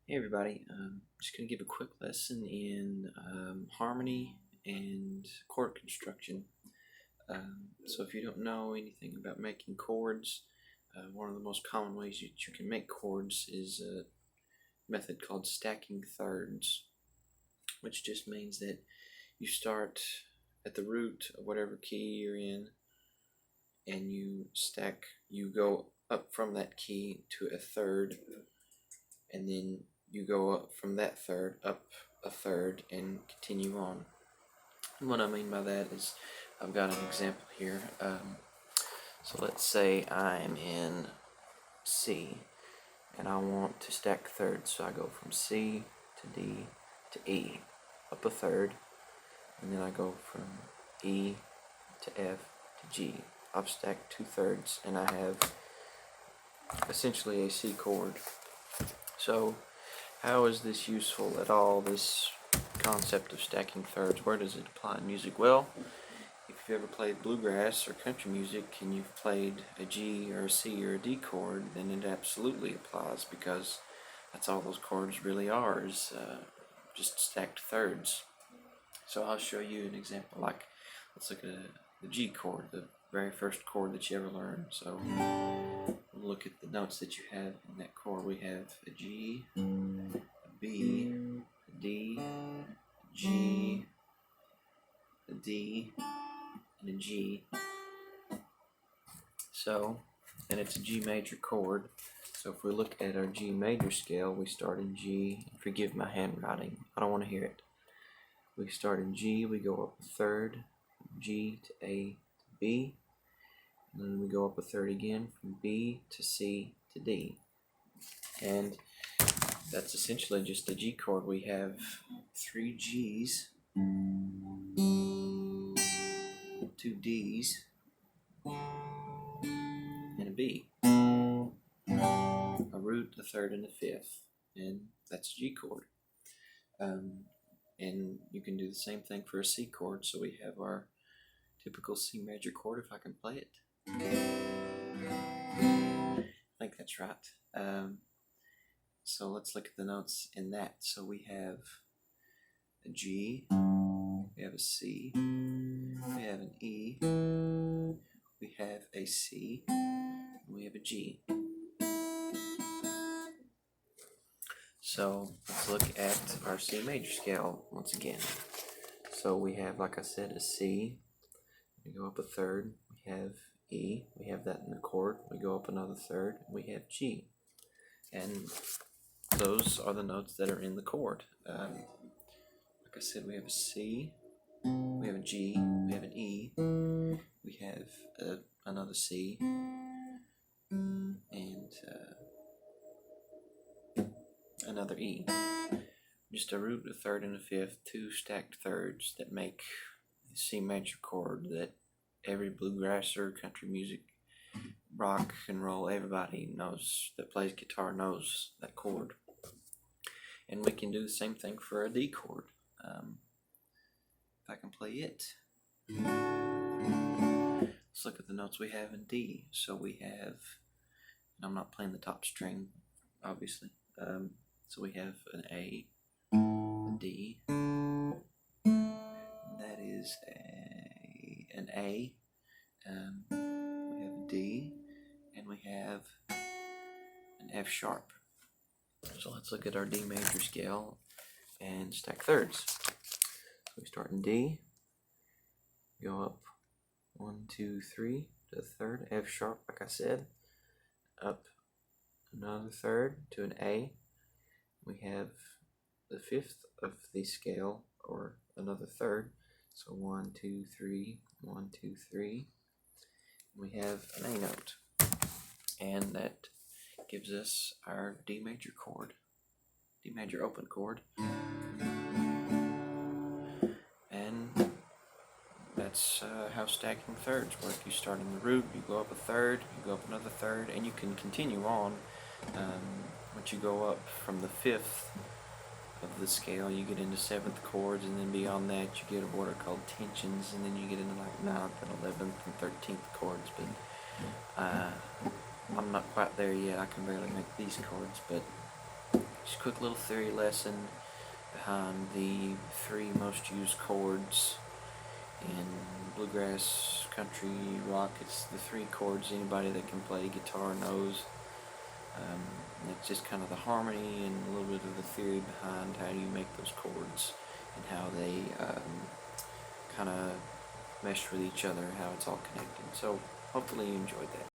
Hey everybody, just going to give a quick lesson in harmony and chord construction. So if you don't know anything about making chords, one of the most common ways that you can make chords is a method called stacking thirds, which just means that you start at the root of whatever key you're in and you go up from that key to a third, and then you go up from that third up a third and continue on. And what I mean by that is I've got an example here. So let's say I'm in C and I want to stack thirds, so I go from C to D to E, up a third, and then I go from E to F to G. I've stacked 2/3 and I have essentially a C chord. So how is this useful at all, this concept of stacking thirds? Where does it apply in music? Well, if you've ever played bluegrass or country music and you've played a G or a C or a D chord, then it absolutely applies, because that's all those chords really are, is just stacked thirds. So I'll show you an example. Like, let's look at the G chord, the very first chord that you ever learned. So we'll look at the notes that you have in that chord. We have a G, a B, a D, a G, a D, and a G. So, and it's a G major chord. So if we look at our G major scale, we start in G. Forgive my handwriting, I don't want to hear it. We start in G, we go up a third, G to A to B, and then we go up a third again from B to C to D. And that's essentially just a G chord. We have 3 G's, 2 D's, and a B. A root, a third, and a fifth. And that's a G chord. And you can do the same thing for a C chord. So we have our typical C major chord, if I can play it. I think that's right. So let's look at the notes in that. So we have a G, we have a C, we have an E, we have a C, and we have a G. So let's look at our C major scale once again. So we have, like I said, a C, we go up a third, we have E, we have that in the chord, we go up another third, we have G. And those are the notes that are in the chord. Like I said, we have a C, we have a G, we have an E, we have another C, and another E. Just a root, a third, and a fifth, 2 stacked thirds that make the C major chord that every bluegrasser, country music, rock and roll, everybody knows that plays guitar knows that chord. And we can do the same thing for a D chord. If I can play it. Let's look at the notes we have in D. So we have, and I'm not playing the top string, obviously. So we have an A, a D, that is an A, we have a D, and we have an F sharp. So let's look at our D major scale and stack thirds. So we start in D, go up 1, 2, 3 to the third, F sharp, like I said, up another third to an A. We have the fifth of the scale, or another third. So 1, 2, 3, 1, 2, 3. We have an A note, and that gives us our D major chord, D major open chord. And that's how stacking thirds work. You start in the root, you go up a third, you go up another third, and you can continue on. Once you go up from the fifth of the scale, you get into 7th chords, and then beyond that you get what are called tensions, and then you get into like 9th and 11th and 13th chords. But I'm not quite there yet. I can barely make these chords, but Just a quick little theory lesson behind the 3 most used chords in bluegrass, country, rock. It's the 3 chords anybody that can play guitar knows. It's just kind of the harmony and a little bit of the theory behind how you make those chords and how they kind of mesh with each other, how it's all connected. So hopefully you enjoyed that.